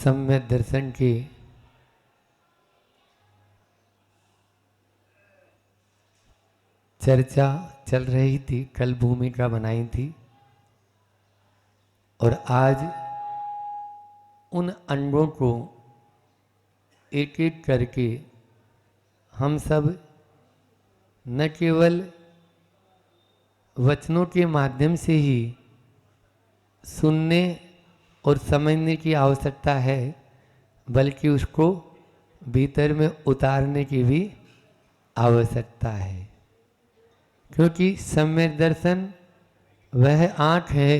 सम्यक दर्शन की चर्चा चल रही थी, कल भूमिका बनाई थी और आज उन अंगों को एक एक करके हम सब न केवल वचनों के माध्यम से ही सुनने और समझने की आवश्यकता है, बल्कि उसको भीतर में उतारने की भी आवश्यकता है। क्योंकि सम्यक दर्शन वह आँख है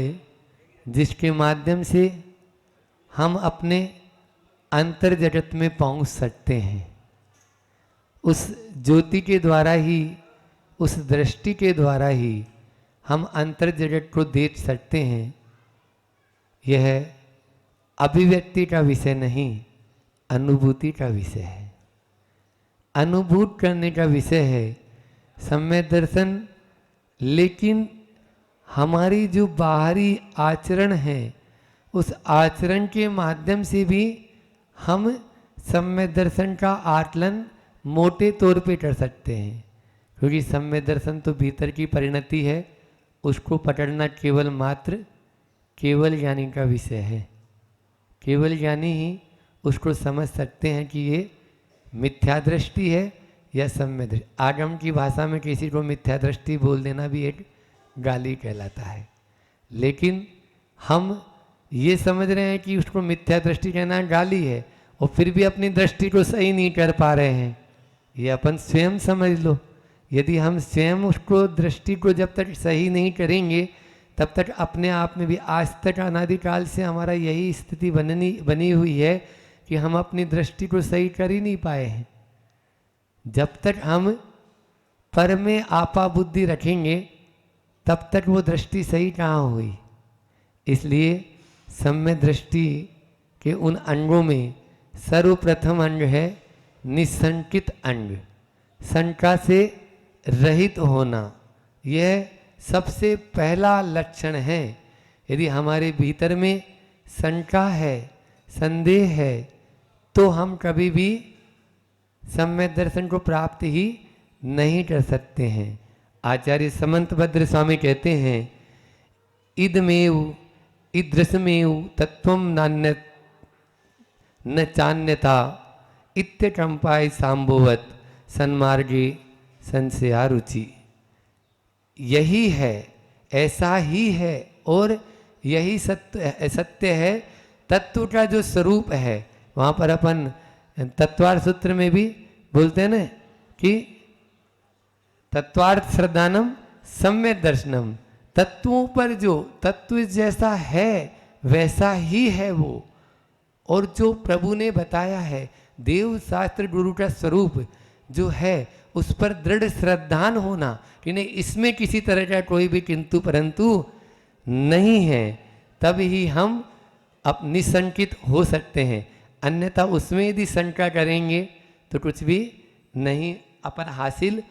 जिसके माध्यम से हम अपने अंतर जगत में पहुंच सकते हैं। उस ज्योति के द्वारा ही, उस दृष्टि के द्वारा ही हम अंतर जगत को देख सकते हैं। यह अभिव्यक्ति का विषय नहीं, अनुभूति का विषय है, अनुभूत करने का विषय है सम्यक दर्शन। लेकिन हमारी जो बाहरी आचरण है, उस आचरण के माध्यम से भी हम सम्यक दर्शन का आकलन मोटे तौर पे कर सकते हैं। क्योंकि सम्यक दर्शन तो भीतर की परिणति है, उसको पकड़ना केवल मात्र केवल ज्ञानी का विषय है। केवल ज्ञानी ही उसको समझ सकते हैं कि ये मिथ्या दृष्टि है या सम्यक दृष्टि। आगम की भाषा में किसी को मिथ्या दृष्टि बोल देना भी एक गाली कहलाता है। लेकिन हम ये समझ रहे हैं कि उसको मिथ्या दृष्टि कहना गाली है और फिर भी अपनी दृष्टि को सही नहीं कर पा रहे हैं। ये अपन स्वयं समझ लो। यदि हम स्वयं उसको दृष्टि को जब तक सही नहीं करेंगे, तब तक अपने आप में भी आज तक अनादिकाल से हमारा यही स्थिति बनी हुई है कि हम अपनी दृष्टि को सही कर ही नहीं पाए हैं। जब तक हम पर में आपा बुद्धि रखेंगे, तब तक वो दृष्टि सही कहाँ हुई। इसलिए सम्यक दृष्टि के उन अंगों में सर्वप्रथम अंग है निसंकित अंग, शंका से रहित होना। यह सबसे पहला लक्षण है। यदि हमारे भीतर में शंका है, संदेह है, तो हम कभी भी सम्यक दर्शन को प्राप्त ही नहीं कर सकते हैं। आचार्य समंतभद्र स्वामी कहते हैं, इदमेव ईदृशमेव तत्वम नान्य न चान्यता इत्यकंपाय सांभोवत सन्मार्गे संशयारुचि। यही है, ऐसा ही है और यही सत्य है। तत्व का जो स्वरूप है, वहाँ पर अपन तत्वार्थ सूत्र में भी बोलते हैं ना कि तत्वार्थ श्रद्धानम सम्यक दर्शनम। तत्वों पर जो तत्व जैसा है वैसा ही है वो। और जो प्रभु ने बताया है, देव शास्त्र गुरु का स्वरूप जो है, उस पर दृढ़ श्रद्धान होना कि नहीं, इसमें किसी तरह का कोई भी किंतु परंतु नहीं है, तब ही हम अब निसंकित हो सकते हैं। अन्यथा उसमें यदि शंका करेंगे तो कुछ भी नहीं अपन हासिल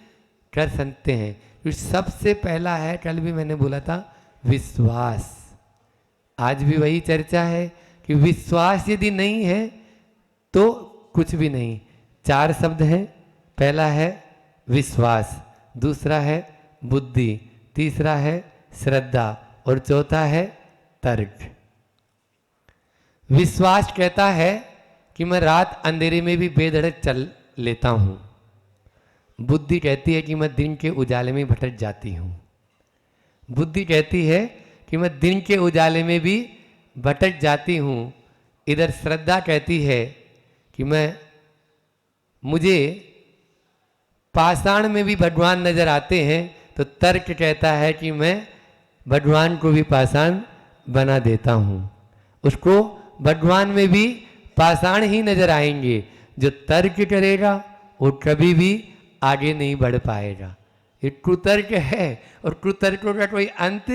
कर सकते हैं। तो सबसे पहला है, कल भी मैंने बोला था, विश्वास। आज भी वही चर्चा है कि विश्वास यदि नहीं है तो कुछ भी नहीं। 4 शब्द हैं। पहला है विश्वास, दूसरा है बुद्धि, तीसरा है श्रद्धा और चौथा है तर्क। विश्वास कहता है कि मैं रात अंधेरे में भी बेधड़क चल लेता हूँ। बुद्धि कहती है कि मैं दिन के उजाले में भटक जाती हूँ। बुद्धि कहती है कि मैं दिन के उजाले में भी भटक जाती हूँ। इधर श्रद्धा कहती है कि मुझे पाषाण में भी भगवान नजर आते हैं। तो तर्क कहता है कि मैं भगवान को भी पाषाण बना देता हूँ। उसको भगवान में भी पाषाण ही नजर आएंगे। जो तर्क करेगा वो कभी भी आगे नहीं बढ़ पाएगा। ये कुतर्क है और कुतर्कों का कोई अंत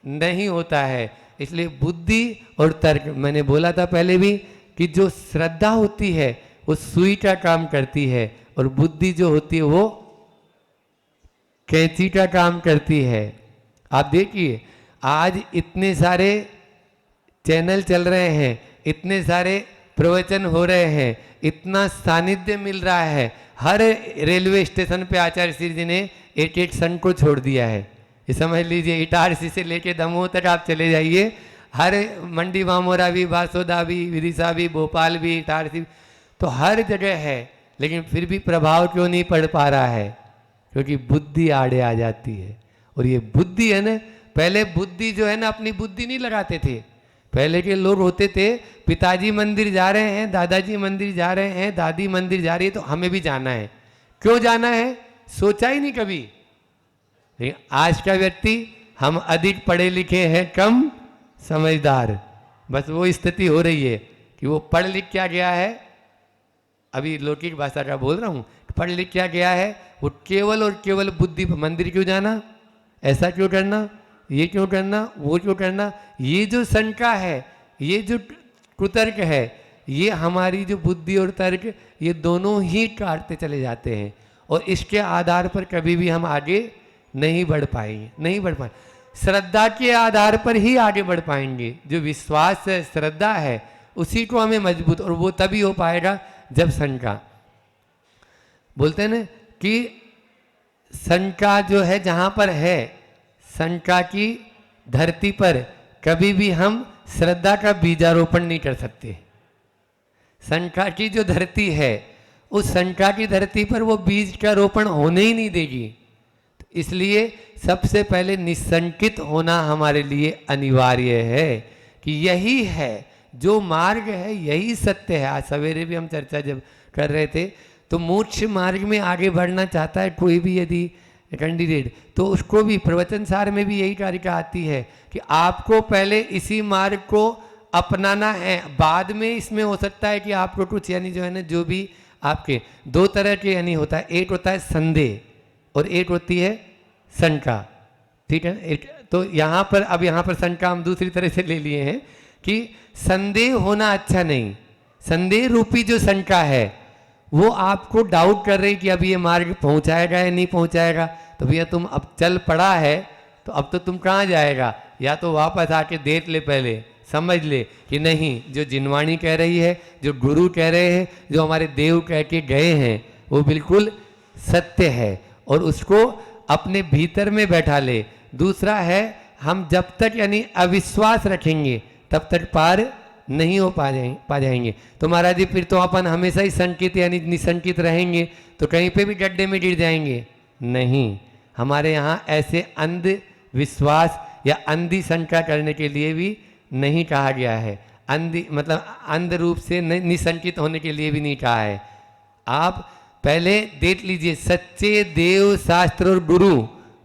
नहीं होता है। इसलिए बुद्धि और तर्क, मैंने बोला था पहले भी कि जो श्रद्धा होती है वो सुई का काम करती है और बुद्धि जो होती है वो कैंची का काम करती है। आप देखिए, आज इतने सारे चैनल चल रहे हैं, इतने सारे प्रवचन हो रहे हैं, इतना सानिध्य मिल रहा है। हर रेलवे स्टेशन पे आचार्य श्री जी ने एक संत को छोड़ दिया है। ये समझ लीजिए, इटारसी से लेके दमोह तक आप चले जाइए, हर मंडी मामोरा भी, बासोदा भी, विदिशा भी, भोपाल भी, इटारसी, तो हर जगह है। लेकिन फिर भी प्रभाव क्यों नहीं पड़ पा रहा है? क्योंकि बुद्धि आड़े आ जाती है। और ये बुद्धि है ना, पहले बुद्धि जो है ना, अपनी बुद्धि नहीं लगाते थे। पहले के लोग होते थे, पिताजी मंदिर जा रहे हैं, दादाजी मंदिर जा रहे हैं, दादी मंदिर जा रही है, तो हमें भी जाना है। क्यों जाना है? सोचा ही नहीं कभी। लेकिन आज का व्यक्ति, हम अधिक पढ़े लिखे हैं, कम समझदार। बस वो स्थिति हो रही है कि वो पढ़ लिख क्या गया है, अभी लौकिक भाषा का बोल रहा हूँ, पढ़ लिख क्या गया है, वो केवल और केवल बुद्धि। मंदिर क्यों जाना, ऐसा क्यों करना, ये क्यों करना, वो क्यों करना, ये जो शंका है, ये जो कुतर्क है, ये हमारी जो बुद्धि और तर्क, ये दोनों ही काटते चले जाते हैं। और इसके आधार पर कभी भी हम आगे नहीं बढ़ पाएंगे, नहीं बढ़ पाएंगे। श्रद्धा के आधार पर ही आगे बढ़ पाएंगे। जो विश्वास है, श्रद्धा है, उसी को हमें मजबूत, और वो तभी हो पाएगा जब शंका, बोलते हैं ना कि शंका जो है जहाँ पर है, शंका की धरती पर कभी भी हम श्रद्धा का बीजारोपण नहीं कर सकते। शंका की जो धरती है, उस शंका की धरती पर वो बीज का रोपण होने ही नहीं देगी। तो इसलिए सबसे पहले निशंकित होना हमारे लिए अनिवार्य है कि यही है जो मार्ग है, यही सत्य है। आज सवेरे भी हम चर्चा जब कर रहे थे, तो मोक्ष मार्ग में आगे बढ़ना चाहता है कोई भी यदि कैंडिडेट, तो उसको भी प्रवचन सार में भी यही कारिका आती है कि आपको पहले इसी मार्ग को अपनाना है। बाद में इसमें हो सकता है कि आपको कुछ, यानी जो है ना, जो भी आपके दो तरह के यानी होता है, एक होता है संदेह और एक होती है शंका, ठीक है। एक तो यहाँ पर, अब यहाँ पर शंका हम दूसरी तरह से ले लिए हैं कि संदेह होना अच्छा नहीं। संदेह रूपी जो शंका है, वो आपको डाउट कर रही कि अब ये मार्ग पहुंचाएगा या नहीं पहुंचाएगा। तो भैया तुम अब चल पड़ा है, तो अब तो तुम कहाँ जाएगा? या तो वापस आके देख ले, पहले समझ ले कि नहीं, जो जिनवाणी कह रही है, जो गुरु कह रहे हैं, जो हमारे देव कह के गए हैं, वो बिल्कुल सत्य है, और उसको अपने भीतर में बैठा ले। दूसरा है, हम जब तक यानी अविश्वास रखेंगे तब तक पार नहीं हो पा जाएंगे। तो महाराज जी फिर तो अपन हमेशा ही संकित यानी निशंकित रहेंगे, तो कहीं पे भी गड्ढे में गिर जाएंगे। नहीं, हमारे यहाँ ऐसे अंध विश्वास या अंधी शंका करने के लिए भी नहीं कहा गया है। अंधी मतलब अंध रूप से निशंकित होने के लिए भी नहीं कहा है। आप पहले देख लीजिए, सच्चे देव, शास्त्र और गुरु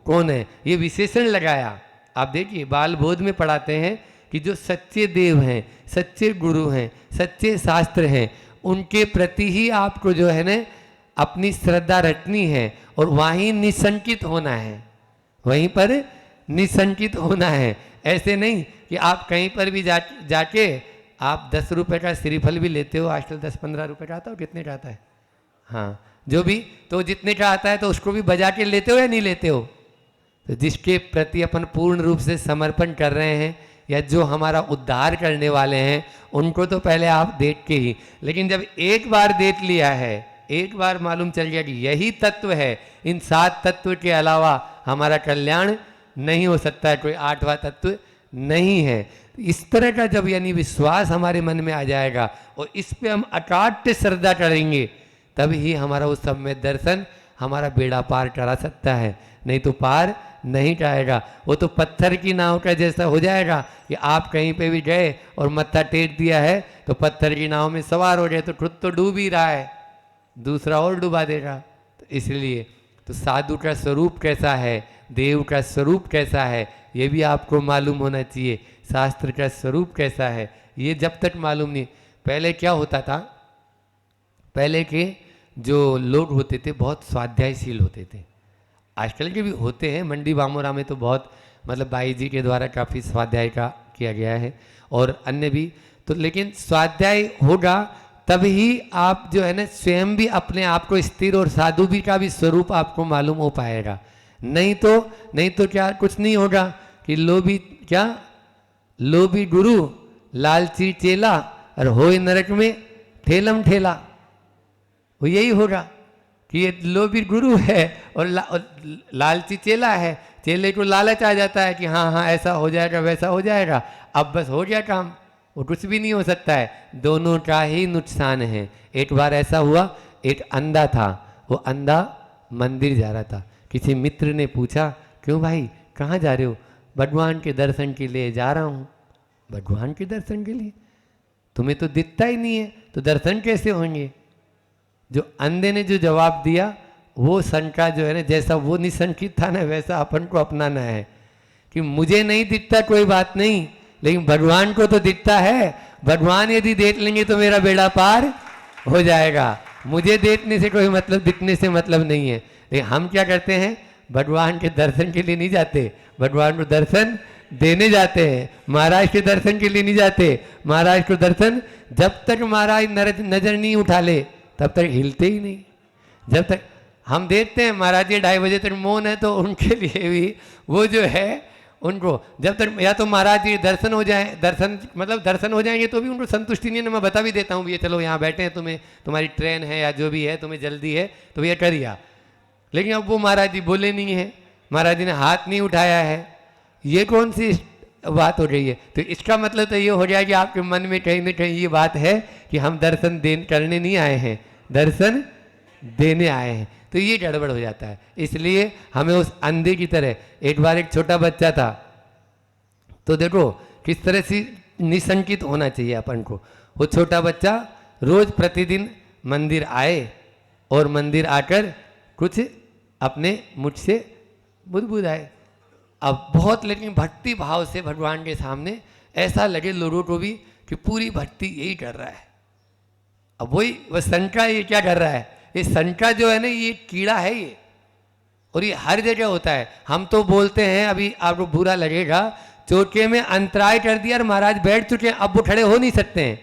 कौन है, ये विशेषण लगाया। आप देखिए, बाल बोध में पढ़ाते हैं कि जो सच्चे देव हैं, सच्चे गुरु हैं, सच्चे शास्त्र हैं, उनके प्रति ही आपको जो है ना अपनी श्रद्धा रखनी है, और वहीं निशंकित होना है, वहीं पर निशंकित होना है। ऐसे नहीं कि आप कहीं पर भी जाके आप 10 रुपये का श्रीफल भी लेते हो। आजकल 10-15 रुपये का आता हो, कितने का आता है? हाँ, जो भी, तो जितने का आता है तो उसको भी बजा के लेते हो या नहीं लेते हो? तो जिसके प्रति अपन पूर्ण रूप से समर्पण कर रहे हैं, या जो हमारा उद्धार करने वाले हैं, उनको तो पहले आप देख के ही। लेकिन जब एक बार देख लिया है, एक बार मालूम चल गया कि यही तत्व है, इन 7 तत्व के अलावा हमारा कल्याण नहीं हो सकता है, कोई 8वां तत्व नहीं है। इस तरह का जब यानी विश्वास हमारे मन में आ जाएगा और इस पे हम अकाट्य श्रद्धा करेंगे, तब ही हमारा उस सब में दर्शन हमारा बेड़ा पार करा सकता है, नहीं तो पार नहीं जाएगा। वो तो पत्थर की नाव का जैसा हो जाएगा कि आप कहीं पे भी गए और मत्था टेक दिया है, तो पत्थर की नाव में सवार हो गए, तो खुद तो डूब ही रहा है, दूसरा और डुबा देगा। तो इसलिए तो साधु का स्वरूप कैसा है, देव का स्वरूप कैसा है, ये भी आपको मालूम होना चाहिए। शास्त्र का स्वरूप कैसा है, ये जब तक मालूम नहीं। पहले क्या होता था, पहले के जो लोग होते थे बहुत स्वाध्यायशील होते थे। आजकल के भी होते हैं, मंडी बामोरा में तो बहुत मतलब बाई जी के द्वारा काफ़ी स्वाध्याय का किया गया है, और अन्य भी तो। लेकिन स्वाध्याय होगा तब ही आप जो है ना स्वयं भी अपने आप को स्थिर, और साधु भी का भी स्वरूप आपको मालूम हो पाएगा। नहीं तो क्या कुछ नहीं होगा कि लोभी गुरु, लालची चेला, और हो नरक में ठेलम ठेला। वो यही होगा कि ये लोभी गुरु है और लालची चेला है। चेले को लालच आ जाता है कि हाँ हाँ ऐसा हो जाएगा वैसा हो जाएगा, अब बस हो गया काम, वो कुछ भी नहीं हो सकता है। दोनों का ही नुकसान है। एक बार ऐसा हुआ, एक अंधा था, वो अंधा मंदिर जा रहा था। किसी मित्र ने पूछा, क्यों भाई कहाँ जा रहे हो? भगवान के दर्शन के लिए जा रहा हूँ। भगवान के दर्शन के लिए? तुम्हें तो दिखता ही नहीं है, तो दर्शन कैसे होंगे? जो अंधे ने जो जवाब दिया, वो शंका जो है ना, जैसा वो निशंकित था ना, वैसा अपन को अपनाना है कि मुझे नहीं दिखता कोई बात नहीं, लेकिन भगवान को तो दिखता है। भगवान यदि देख लेंगे तो मेरा बेड़ा पार हो जाएगा। मुझे देखने से कोई मतलब, दिखने से मतलब नहीं है। लेकिन हम क्या करते हैं? भगवान के दर्शन के लिए नहीं जाते, भगवान को दर्शन देने जाते हैं। महाराज के दर्शन के लिए नहीं जाते। महाराज को दर्शन जब तक महाराज नजर नहीं उठा ले तब तक हिलते ही नहीं। जब तक हम देखते हैं महाराज जी 2:30 बजे तक मौन है, तो उनके लिए भी वो जो है, उनको जब तक या तो महाराज जी दर्शन हो जाए, दर्शन मतलब दर्शन हो जाएंगे तो भी उनको संतुष्टि नहीं है। मैं बता भी देता हूँ, ये चलो यहाँ बैठे हैं, तुम्हें तुम्हारी ट्रेन है या जो भी है, तुम्हें जल्दी है तो ये करिया। लेकिन अब वो महाराज जी बोले नहीं है, महाराज जी ने हाथ नहीं उठाया है, ये कौन सी बात हो रही है? तो इसका मतलब तो ये हो जाए कि आपके मन में कहीं ना कहीं ये बात है कि हम दर्शन करने नहीं आए हैं, दर्शन देने आए हैं। तो ये गड़बड़ हो जाता है। इसलिए हमें उस अंधे की तरह, एक बार एक छोटा बच्चा था, तो देखो किस तरह से निशंकित होना चाहिए अपन को। वो छोटा बच्चा रोज प्रतिदिन मंदिर आए और मंदिर आकर कुछ अपने मुझ से बुदबुदाए। अब बहुत लेकिन भक्ति भाव से भगवान के सामने ऐसा लगे लोगों को भी कि पूरी भक्ति यही कर रहा है। अब वही वह शंका, ये क्या कर रहा है? ये शंका जो है ना, ये कीड़ा है ये, और ये हर जगह होता है। हम तो बोलते हैं, अभी आपको बुरा लगेगा, चौके में अंतराय कर दिया और महाराज बैठ चुके हैं, अब वो खड़े हो नहीं सकते हैं,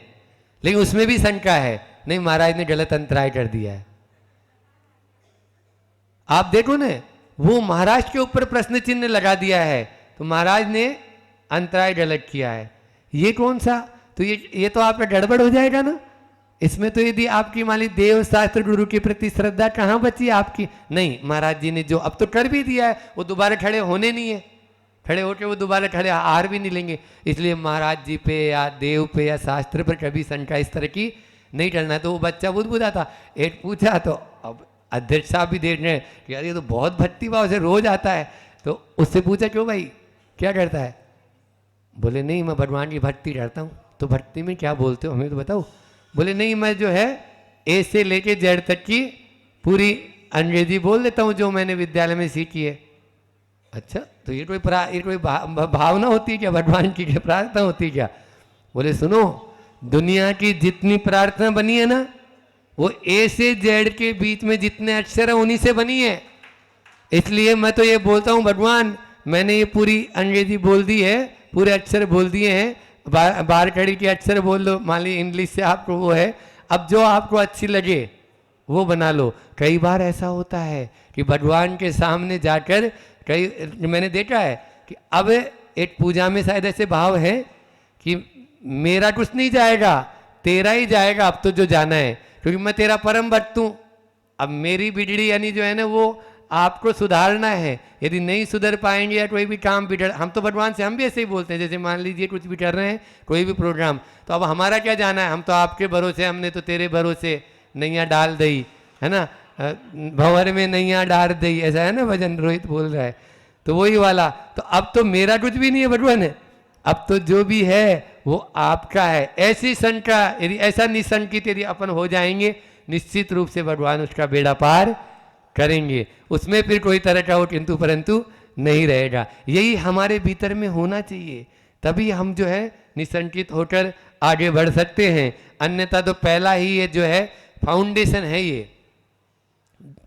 लेकिन उसमें भी शंका है, नहीं महाराज ने गलत अंतराय कर दिया है। आप देखो ना, वो महाराज के ऊपर प्रश्न चिन्ह लगा दिया है, तो महाराज ने अंतराय गलत किया है। ये कौन सा? तो ये तो आपका गड़बड़ हो जाएगा ना। इसमें तो यदि आपकी मान ली देव शास्त्र गुरु के प्रति श्रद्धा कहाँ बची आपकी? नहीं, महाराज जी ने जो अब तो कर भी दिया है, वो दोबारा खड़े होने नहीं है, खड़े होकर वो दोबारा खड़े हार भी नहीं लेंगे। इसलिए महाराज जी पे या देव पे या शास्त्र पर कभी शंका इस तरह की नहीं करना। तो वो बच्चा बुदबुदा था, एक पूछा, तो अब अध्यक्ष साहब भी देख रहे हैं कि यार ये तो बहुत भक्ति भाव से रोज आता है। तो उससे पूछा, क्यों भाई क्या करता है? बोले नहीं, मैं भगवान की भक्ति करता हूँ। तो भक्ति में क्या बोलते हो हमें तो बताओ। बोले नहीं, मैं जो है ए से लेके जेड तक की पूरी अंग्रेजी बोल देता हूँ जो मैंने विद्यालय में सीखी है। अच्छा, तो ये कोई भावना होती है क्या? भगवान की क्या प्रार्थना होती है क्या? बोले सुनो, दुनिया की जितनी प्रार्थना बनी है ना, वो ए से जेड के बीच में जितने अक्षर है उन्हीं से बनी है। इसलिए मैं तो ये बोलता हूँ, भगवान मैंने ये पूरी अंग्रेजी बोल दी है, पूरे अक्षर बोल दिए हैं, बार कड़ी के अक्षर बोल लो, मान ली इंग्लिश से आपको वो है, अब जो आपको अच्छी लगे वो बना लो। कई बार ऐसा होता है कि भगवान के सामने जाकर, कई मैंने देखा है कि अब एक पूजा में शायद ऐसे भाव है कि मेरा कुछ नहीं जाएगा, तेरा ही जाएगा अब तो जो जाना है, क्योंकि मैं तेरा परम भक्त हूँ। अब मेरी बिगड़ी यानी जो है ना, वो आपको सुधारना है। यदि नहीं सुधर पाएंगे या कोई भी काम बिगड़, हम तो भगवान से हम भी ऐसे ही बोलते हैं, जैसे मान लीजिए कुछ भी कर रहे हैं, कोई भी प्रोग्राम, तो अब हमारा क्या जाना है, हम तो आपके भरोसे, हमने तो तेरे भरोसे नैया डाल दई, है ना, भंवर में नैया डाल दई, ऐसा है ना भजन रोहित बोल रहा है। तो वही वाला, तो अब तो मेरा कुछ भी नहीं है भगवान, अब तो जो भी है वो आपका है। ऐसी शंका, यदि ऐसा निशंकित यदि अपन हो जाएंगे, निश्चित रूप से भगवान उसका बेड़ा पार करेंगे। उसमें फिर कोई तरह का हो किंतु परंतु नहीं रहेगा। यही हमारे भीतर में होना चाहिए, तभी हम जो है निशंकित होकर आगे बढ़ सकते हैं। अन्यथा तो पहला ही ये जो है फाउंडेशन है ये,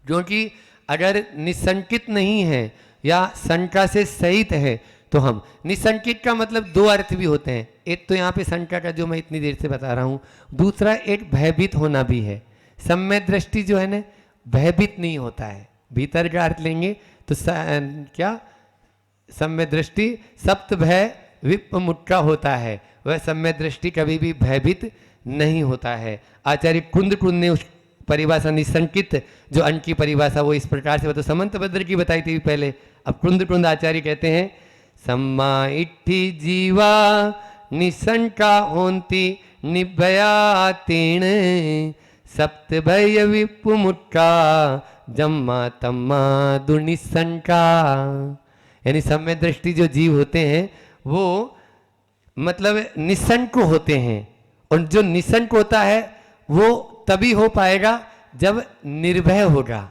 क्योंकि अगर निशंकित नहीं है या शंका से सहित है तो हम, निशंकित का मतलब दो अर्थ भी होते हैं। एक तो यहाँ पे शंका का जो मैं इतनी देर से बता रहा हूँ, दूसरा एक भयभीत होना भी है। सम्य दृष्टि जो है ना, भयभीत नहीं होता है। भीतर का अर्थ लेंगे तो क्या, सम्य दृष्टि सप्त भय विपमुक्ता होता है, वह सम्य दृष्टि कभी भी भयभीत नहीं होता है। आचार्य कुंद ने उस परिभाषा निसंकित जो अंक की परिभाषा वो इस प्रकार से, तो समंत भद्र की बताई थी पहले। अब कुंद आचार्य कहते हैं सम्मा इट्ठी जीवा निसंका होंती निभया तीर्ण सप्त भय विपुमुट्ठा जम्मा तम्मा दुनिसंका। यानी सम्य दृष्टि जो जीव होते हैं वो मतलब निसंक होते हैं, और जो निसंक होता है वो तभी हो पाएगा जब निर्भय होगा।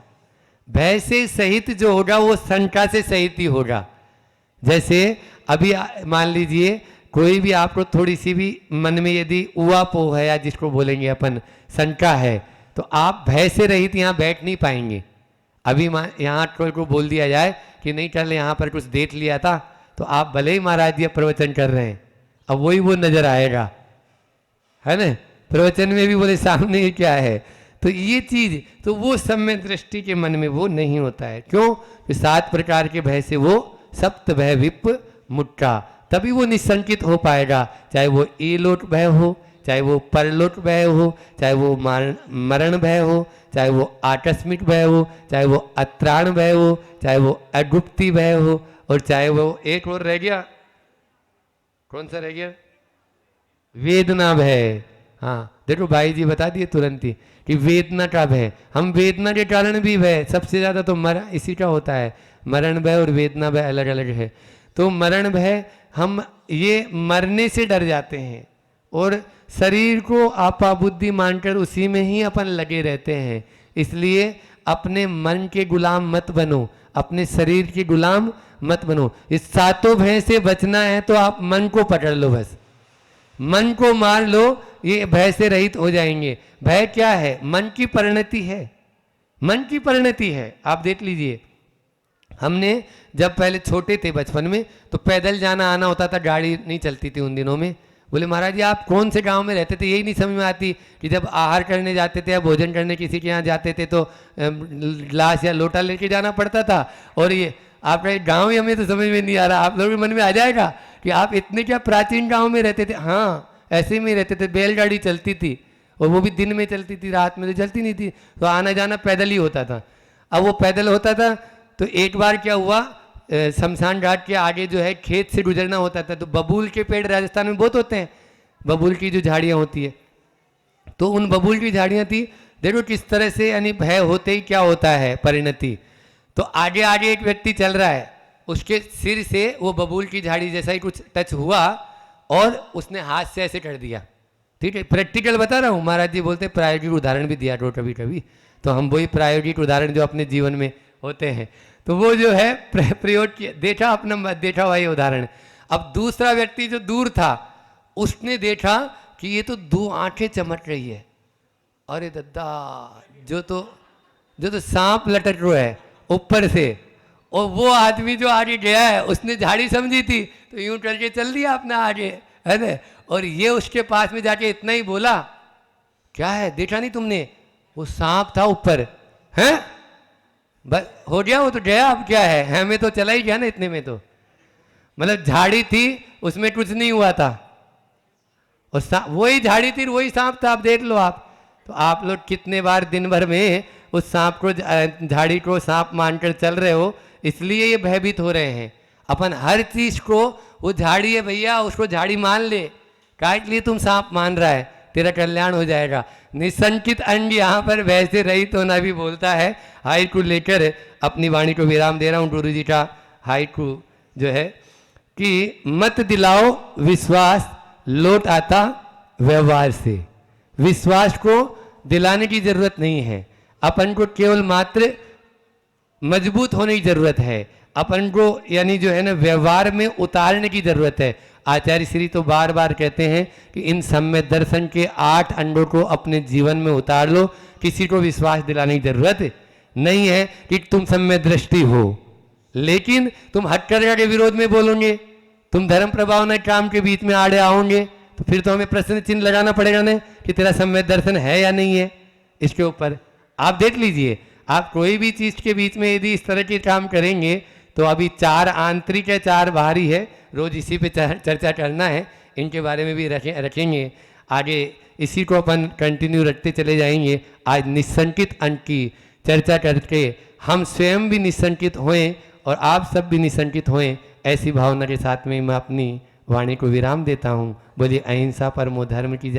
भय से सहित जो होगा वो शंका से सहित ही होगा। जैसे अभी मान लीजिए कोई भी आपको थोड़ी सी भी मन में यदि उवापोह है या जिसको बोलेंगे अपन शंका है, तो आप भय से रहित यहाँ बैठ नहीं पाएंगे। अभी यहाँ कोई को बोल दिया जाए कि नहीं चल यहाँ पर कुछ देख लिया था, तो आप भले ही महाराज जी प्रवचन कर रहे हैं, अब वही वो नजर आएगा, है ना। प्रवचन में भी बोले सामने ये क्या है, तो ये चीज तो वो सम्य दृष्टि के मन में वो नहीं होता है। क्यों? कि 7 प्रकार के भय से वो सप्त भय विप मुट्ठा, तभी वो निसंकित हो पाएगा। चाहे वो इलोट भय हो, चाहे वो परलोट भय हो, चाहे वो मरण भय हो, चाहे वो आकस्मिक भय हो, चाहे वो अत्राण भय हो, चाहे वो अगुप्ती भय हो, और चाहे वो एक और रह गया, कौन सा रह गया? वेदना भय। हाँ देखो भाई जी बता दिए तुरंत ही कि वेदना का भय, हम वेदना के कारण भी भय, सबसे ज़्यादा तो मरण इसी का होता है। मरण भय और वेदना भय अलग अलग है। तो मरण भय हम ये मरने से डर जाते हैं और शरीर को आपा बुद्धि मानकर उसी में ही अपन लगे रहते हैं। इसलिए अपने मन के गुलाम मत बनो, अपने शरीर के गुलाम मत बनो। इस 7 भय से बचना है तो आप मन को पकड़ लो, बस मन को मार लो, ये भय से रहित हो जाएंगे। भय क्या है? मन की परिणति है, मन की परिणति है। आप देख लीजिए, हमने जब पहले छोटे थे बचपन में तो पैदल जाना आना होता था, गाड़ी नहीं चलती थी उन दिनों में। बोले महाराज जी आप कौन से गांव में रहते थे? यही नहीं समझ में आती कि जब आहार करने जाते थे या भोजन करने किसी के यहाँ जाते थे तो गिलास या लोटा लेके जाना पड़ता था। और ये आपका गांव ही हमें तो समझ में नहीं आ रहा। आप लोगों के मन में आ जाएगा कि आप इतने क्या प्राचीन गांव में रहते थे। हाँ ऐसे में रहते थे, बैलगाड़ी चलती थी और वो भी दिन में चलती थी, रात में तो चलती नहीं थी, तो आना जाना पैदल ही होता था। अब वो पैदल होता था तो एक बार क्या हुआ, शमशान घाट के आगे जो है खेत से गुजरना होता था, तो बबूल के पेड़ राजस्थान में बहुत होते हैं, बबूल की जो झाड़ियाँ होती है, तो उन बबूल की झाड़ियाँ थी। देखो किस तरह से, यानी भय होते ही क्या होता है परिणति। तो आगे आगे एक व्यक्ति चल रहा है, उसके सिर से वो बबूल की झाड़ी जैसा ही कुछ टच हुआ और उसने हाथ से ऐसे कर दिया। ठीक है, प्रैक्टिकल बता रहा हूँ। महाराज जी बोलते प्रायोगिक उदाहरण भी दिया करो कभी कभी, तो हम वही प्रायोगिक उदाहरण जो अपने जीवन में होते हैं, तो वो जो है प्रयोग किया, देखा अपना, देखा वही उदाहरण। अब दूसरा व्यक्ति जो दूर था उसने देखा कि ये तो 2 आंखें चमक रही है, अरे दद्दा जो तो सांप लटक रहा है ऊपर से। और वो आदमी जो आगे गया है उसने झाड़ी समझी थी तो यूं करके चल दिया अपना आगे, है ना। और ये उसके पास में जाके इतना ही बोला, क्या है देखा नहीं तुमने, वो सांप था ऊपर, हैं बस हो गया, वो तो गया, अब क्या है, हमें तो चला ही गया ना इतने में। तो मतलब झाड़ी थी उसमें कुछ नहीं हुआ था, और वही झाड़ी थी वही सांप था। आप देख लो आप, तो आप लोग कितने बार दिन भर में उस सांप को, झाड़ी को सांप मानकर चल रहे हो, इसलिए ये भयभीत हो रहे हैं। अपन हर चीज को वो झाड़ी है भैया, उसको झाड़ी मान ले, काट लिए तुम सांप मान रहा है, तेरा कल्याण हो जाएगा। निसंकित अंग यहाँ पर वैसे रहित होना भी बोलता है। हाई को लेकर अपनी वाणी को विराम दे रहा हूँ। गुरु जी का हाई को जो है कि मत दिलाओ विश्वास, लौट आता व्यवहार से। विश्वास को दिलाने की जरूरत नहीं है, अपन को केवल मात्र मजबूत होने की जरूरत है, अपन को यानी जो है ना व्यवहार में उतारने की जरूरत है। आचार्य श्री तो बार बार कहते हैं कि इन सम्य दर्शन के 8 अंगों को अपने जीवन में उतार लो। किसी को विश्वास दिलाने की जरूरत नहीं है कि तुम सम्य दृष्टि हो, लेकिन तुम हत्या के विरोध में बोलोगे, तुम धर्म प्रभावना काम के बीच में आड़े आओगे, तो फिर तो हमें प्रश्न चिन्ह लगाना पड़ेगा ना कि तेरा सम्य दर्शन है या नहीं है। इसके ऊपर आप देख लीजिए, आप कोई भी चीज के बीच में यदि इस तरह के काम करेंगे तो अभी 4 आंतरिक है 4 बाहरी है, रोज इसी पे चर्चा करना है, इनके बारे में भी रखेंगे। आगे इसी को अपन कंटिन्यू रखते चले जाएंगे। आज निसंकित अंक की चर्चा करके हम स्वयं भी निसंकित होएं और आप सब भी निसंकित होएं, ऐसी भावना के साथ में मैं अपनी वाणी को विराम देता हूँ। बोलिए अहिंसा परमो धर्म की जय।